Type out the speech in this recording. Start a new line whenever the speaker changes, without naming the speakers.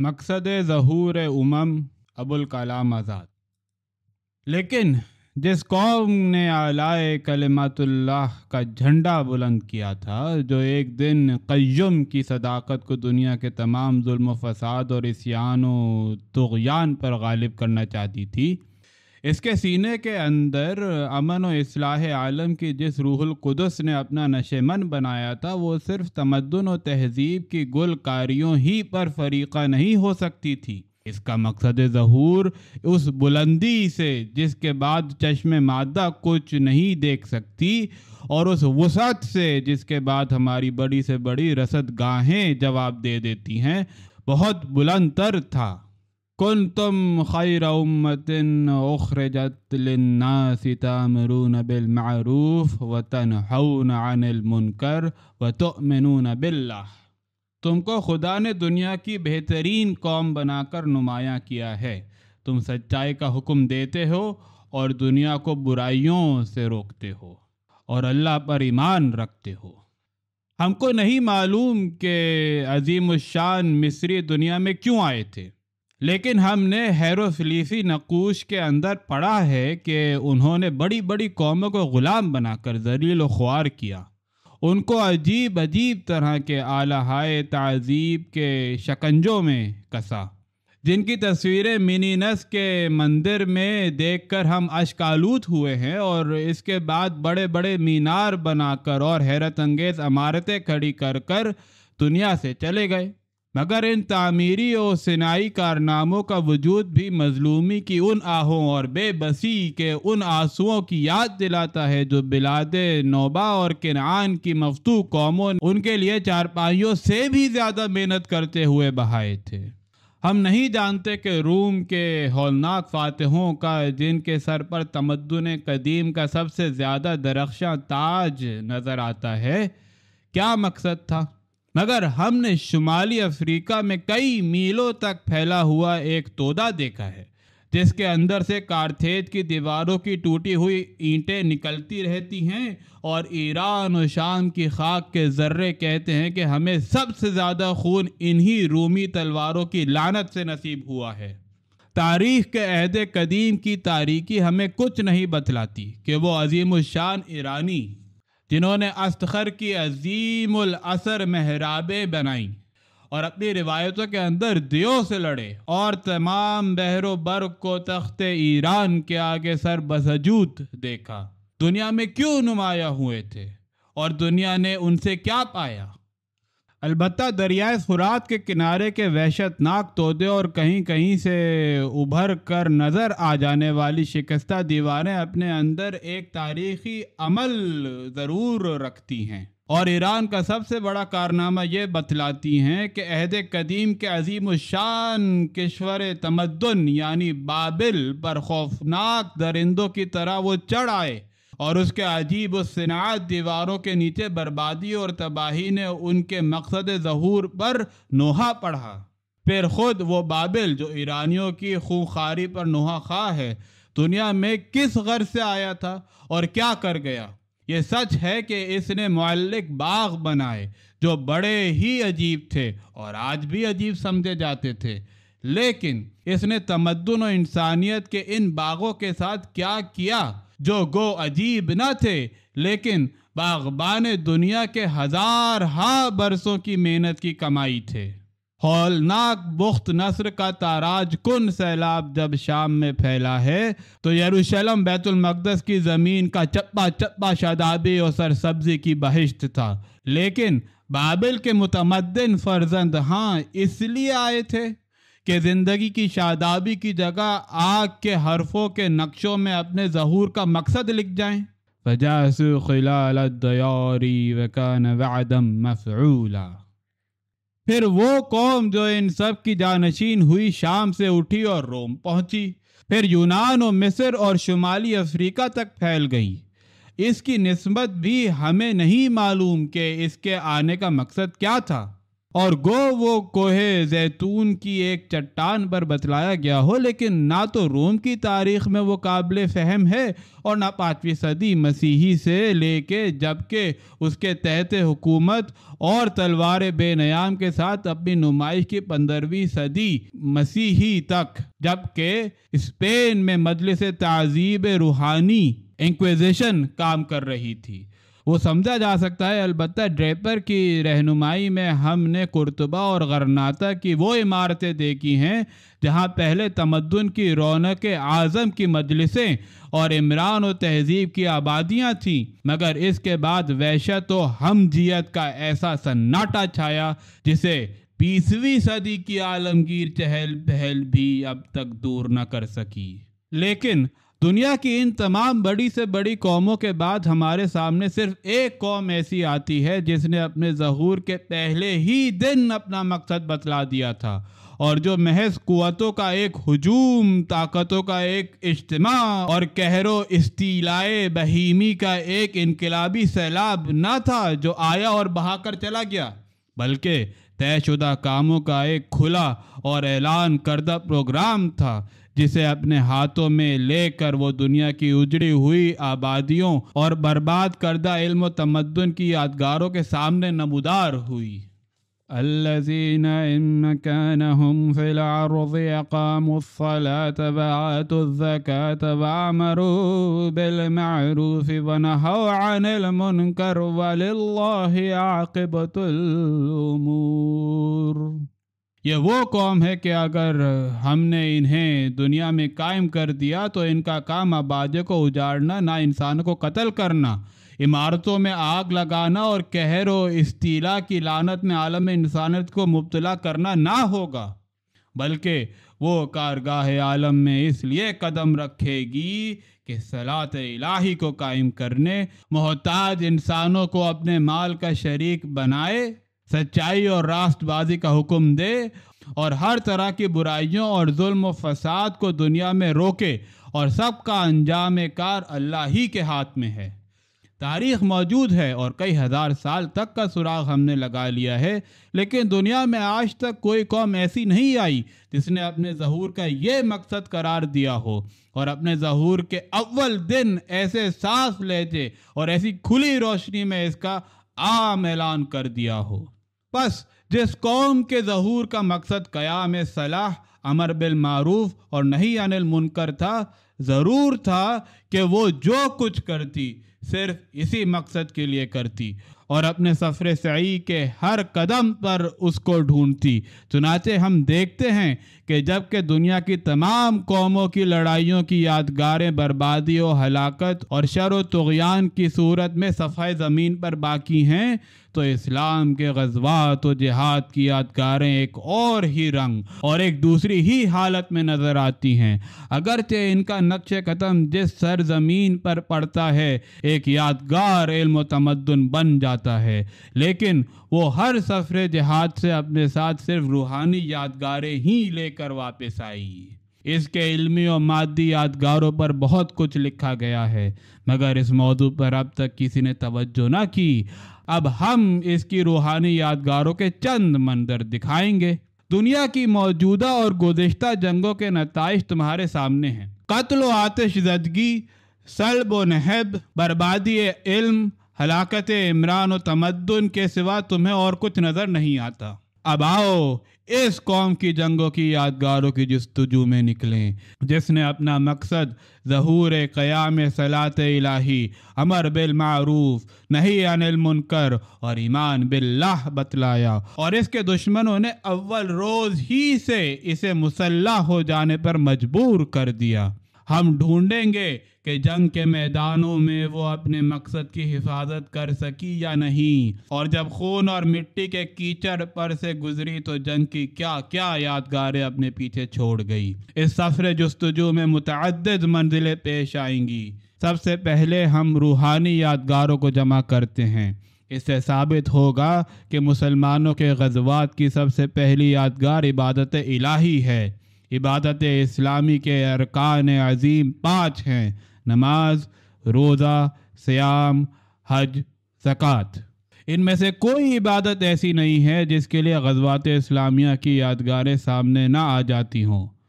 مقصد ظہور ابوالکلام آزاد۔ لیکن جس قوم نے اعلیٰ کلمات اللہ کا جھنڈا بلند کیا تھا، جو ایک دن قیوم کی صداقت کو دنیا کے تمام ظلم و فساد اور عصیان و طغیان پر غالب کرنا چاہتی تھی، اس کے سینے کے اندر امن و اصلاح عالم کی جس روح القدس نے اپنا نشیمن بنایا تھا، وہ صرف تمدن و تہذیب کی گل کاریوں ہی پر فریقہ نہیں ہو سکتی تھی۔ اس کا مقصد ظہور اس بلندی سے جس کے بعد چشم مادہ کچھ نہیں دیکھ سکتی، اور اس وسعت سے جس کے بعد ہماری بڑی سے بڑی رصد گاہیں جواب دے دیتی ہیں، بہت بلند تر تھا۔ کنتم خیر امت اخرجت للناس تأمرون بالمعروف وتنہون عن المنکر وتؤمنون باللہ۔ تم کو خدا نے دنیا کی بہترین قوم بنا کر نمایاں کیا ہے۔ تم سچائی کا حکم دیتے ہو اور دنیا کو برائیوں سے روکتے ہو اور اللہ پر ایمان رکھتے ہو۔ ہم کو نہیں معلوم کہ عظیم الشان مصری دنیا میں کیوں آئے تھے، لیکن ہم نے ہیروغلیفی نقوش کے اندر پڑھا ہے کہ انہوں نے بڑی بڑی قوموں کو غلام بنا کر ذلیل و خوار کیا، ان کو عجیب عجیب طرح کے آلہائے تعذیب کے شکنجوں میں کسا، جن کی تصویریں مینینس کے مندر میں دیکھ کر ہم اشک آلود ہوئے ہیں، اور اس کے بعد بڑے بڑے مینار بنا کر اور حیرت انگیز عمارتیں کھڑی کر کر دنیا سے چلے گئے۔ مگر ان تعمیری و صناعی کارناموں کا وجود بھی مظلومی کی ان آہوں اور بے بسی کے ان آنسوؤں کی یاد دلاتا ہے جو بلاد نوبہ اور کنعان کی مفتوح قوموں نے ان کے لیے چارپائیوں سے بھی زیادہ محنت کرتے ہوئے بہائے تھے۔ ہم نہیں جانتے کہ روم کے ہولناک فاتحوں کا، جن کے سر پر تمدن قدیم کا سب سے زیادہ درخشاں تاج نظر آتا ہے، کیا مقصد تھا، مگر ہم نے شمالی افریقہ میں کئی میلوں تک پھیلا ہوا ایک تودا دیکھا ہے، جس کے اندر سے کارتھیج کی دیواروں کی ٹوٹی ہوئی اینٹیں نکلتی رہتی ہیں، اور ایران و شام کی خاک کے ذرے کہتے ہیں کہ ہمیں سب سے زیادہ خون انہی رومی تلواروں کی لعنت سے نصیب ہوا ہے۔ تاریخ کے عہد قدیم کی تاریکی ہمیں کچھ نہیں بتلاتی کہ وہ عظیم الشان ایرانی جنہوں نے استخر کی عظیم الاثر محرابیں بنائیں اور اپنی روایتوں کے اندر دیوں سے لڑے، اور تمام بحر و بر کو تخت ایران کے آگے سر بسجود دیکھا، دنیا میں کیوں نمایاں ہوئے تھے، اور دنیا نے ان سے کیا پایا؟ البتہ دریائے فرات کے کنارے کے وحشت ناک تودے اور کہیں کہیں سے ابھر کر نظر آ جانے والی شکستہ دیواریں اپنے اندر ایک تاریخی عمل ضرور رکھتی ہیں، اور ایران کا سب سے بڑا کارنامہ یہ بتلاتی ہیں کہ عہد قدیم کے عظیم الشان کشور تمدن یعنی بابل پر خوفناک درندوں کی طرح وہ چڑھ آئے، اور اس کے عجیب الصناعت دیواروں کے نیچے بربادی اور تباہی نے ان کے مقصد ظہور پر نوحہ پڑھا۔ پھر خود وہ بابل جو ایرانیوں کی خونخواری پر نوحہ خواہ ہے، دنیا میں کس غرض سے آیا تھا اور کیا کر گیا؟ یہ سچ ہے کہ اس نے معلق باغ بنائے جو بڑے ہی عجیب تھے اور آج بھی عجیب سمجھے جاتے تھے، لیکن اس نے تمدن و انسانیت کے ان باغوں کے ساتھ کیا کیا جو گو عجیب نہ تھے، لیکن باغبان دنیا کے ہزار برسوں کی محنت کی کمائی تھے۔ ہولناک بخت نصر کا تاراج کن سیلاب جب شام میں پھیلا ہے تو یروشلم بیت المقدس کی زمین کا چپا چپا شادابی اور سرسبزی کی بہشت تھا، لیکن بابل کے متمدن فرزند اس لیے آئے تھے کہ زندگی کی شادابی کی جگہ آگ کے حرفوں کے نقشوں میں اپنے ظہور کا مقصد لکھ جائیں۔ فَجَاسُوا خِلَالَ الدَّيَارِ وَكَانَ وَعْدًا مَفْعُولًا۔ پھر وہ قوم جو ان سب کی جانشین ہوئی شام سے اٹھی اور روم پہنچی، پھر یونان و مصر اور شمالی افریقہ تک پھیل گئی۔ اس کی نسبت بھی ہمیں نہیں معلوم کہ اس کے آنے کا مقصد کیا تھا، اور گو وہ کوہ زیتون کی ایک چٹان پر بتلایا گیا ہو، لیکن نہ تو روم کی تاریخ میں وہ قابل فہم ہے اور نہ 5ویں صدی مسیحی سے لے کے جبکہ اس کے تحت حکومت اور تلوار بے نیام کے ساتھ اپنی نمائش کی 15ویں صدی مسیحی تک، جبکہ اسپین میں مجلس تعذیب روحانی انکویزیشن کام کر رہی تھی۔ وہ سمجھا جا سکتا ہے، البتہ ڈریپر کی رہنمائی میں ہم نے قرطبہ اور غرناطہ کی وہ عمارتیں دیکھی ہیں جہاں پہلے تمدن کی رونق اعظم کی مجلسیں اور عمران و تہذیب کی آبادیاں تھیں، مگر اس کے بعد وحشت و ہمجیت کا ایسا سناٹا چھایا جسے 20ویں صدی کی عالمگیر چہل پہل بھی اب تک دور نہ کر سکی۔ لیکن دنیا کی ان تمام بڑی سے بڑی قوموں کے بعد ہمارے سامنے صرف ایک قوم ایسی آتی ہے جس نے اپنے ظہور کے پہلے ہی دن اپنا مقصد بتلا دیا تھا، اور جو محض قوتوں کا ایک ہجوم، طاقتوں کا ایک اجتماع اور قہر و استیلائے بہیمی کا ایک انقلابی سیلاب نہ تھا جو آیا اور بہا کر چلا گیا، بلکہ طے شدہ کاموں کا ایک کھلا اور اعلان کردہ پروگرام تھا جسے اپنے ہاتھوں میں لے کر وہ دنیا کی اجڑی ہوئی آبادیوں اور برباد کردہ علم و تمدن کی یادگاروں کے سامنے نمودار ہوئی۔ الذین ان مکنہم فی الارض اقاموا الصلاة وآتوا الزکاة وامروا بالمعروف ونہوا عن المنکر وللہ عاقبۃ الامور۔ یہ وہ قوم ہے کہ اگر ہم نے انہیں دنیا میں قائم کر دیا تو ان کا کام آبادیوں کو اجاڑنا، نہ انسانوں کو قتل کرنا، عمارتوں میں آگ لگانا اور قہر و استیلا کی لعنت میں عالم انسانیت کو مبتلا کرنا نہ ہوگا، بلکہ وہ کارگاہ عالم میں اس لیے قدم رکھے گی کہ صلاۃ الہی کو قائم کرنے، محتاج انسانوں کو اپنے مال کا شریک بنائے، سچائی اور راست بازی کا حکم دے اور ہر طرح کی برائیوں اور ظلم و فساد کو دنیا میں روکے، اور سب کا انجام کار اللہ ہی کے ہاتھ میں ہے۔ تاریخ موجود ہے اور کئی ہزار سال تک کا سراغ ہم نے لگا لیا ہے، لیکن دنیا میں آج تک کوئی قوم ایسی نہیں آئی جس نے اپنے ظہور کا یہ مقصد قرار دیا ہو اور اپنے ظہور کے اول دن ایسے صاف لہجے اور ایسی کھلی روشنی میں اس کا عام اعلان کر دیا ہو۔ بس جس قوم کے ظہور کا مقصد قیام صلاح، امر بالمعروف اور نہی عن المنکر تھا، ضرور تھا کہ وہ جو کچھ کرتی صرف اسی مقصد کے لیے کرتی اور اپنے سفر سعی کے ہر قدم پر اس کو ڈھونڈتی۔ چنانچہ ہم دیکھتے ہیں کہ جب کہ دنیا کی تمام قوموں کی لڑائیوں کی یادگاریں بربادی و ہلاکت اور شر و طغیان کی صورت میں صفحہ زمین پر باقی ہیں، تو اسلام کے غزوات و جہاد کی یادگاریں ایک اور ہی رنگ اور ایک دوسری ہی حالت میں نظر آتی ہیں۔ اگرچہ ان کا نقش قدم جس سرزمین پر پڑتا ہے ایک یادگار علم و تمدن بن جاتا ہے، لیکن وہ ہر سفر جہاد سے اپنے ساتھ صرف روحانی یادگاریں ہی لے کر واپس آئی۔ اس کے علمی و مادی یادگاروں پر بہت کچھ لکھا گیا ہے، مگر اس موضوع پر اب تک کسی نے توجہ نہ کی۔ اب ہم اس کی روحانی یادگاروں کے چند منظر دکھائیں گے۔ دنیا کی موجودہ اور گزشتہ جنگوں کے نتائج تمہارے سامنے ہیں۔ قتل و آتش زدگی، سلب و نہب، بربادی علم، ہلاکت عمران و تمدن کے سوا تمہیں اور کچھ نظر نہیں آتا۔ اب آؤ اس قوم کی جنگوں کی یادگاروں کی جستجو میں نکلیں جس نے اپنا مقصد ظہور قیام صلاۃ الہی، امر بالمعروف، نہی عن المنکر اور ایمان باللہ بتلایا، اور اس کے دشمنوں نے اول روز ہی سے اسے مسلح ہو جانے پر مجبور کر دیا۔ ہم ڈھونڈیں گے کہ جنگ کے میدانوں میں وہ اپنے مقصد کی حفاظت کر سکی یا نہیں، اور جب خون اور مٹی کے کیچڑ پر سے گزری تو جنگ کی کیا کیا یادگاریں اپنے پیچھے چھوڑ گئی۔ اس سفر جستجو میں متعدد منزلیں پیش آئیں گی۔ سب سے پہلے ہم روحانی یادگاروں کو جمع کرتے ہیں۔ اس سے ثابت ہوگا کہ مسلمانوں کے غزوات کی سب سے پہلی یادگار عبادت الہی ہے۔ عبادت اسلامی کے ارکان عظیم 5 ہیں: نماز، روزہ، صیام، حج، زکوٰۃ۔ ان میں سے کوئی عبادت ایسی نہیں ہے جس کے لیے غزوات اسلامیہ کی یادگاریں سامنے نہ آ جاتی ہوں۔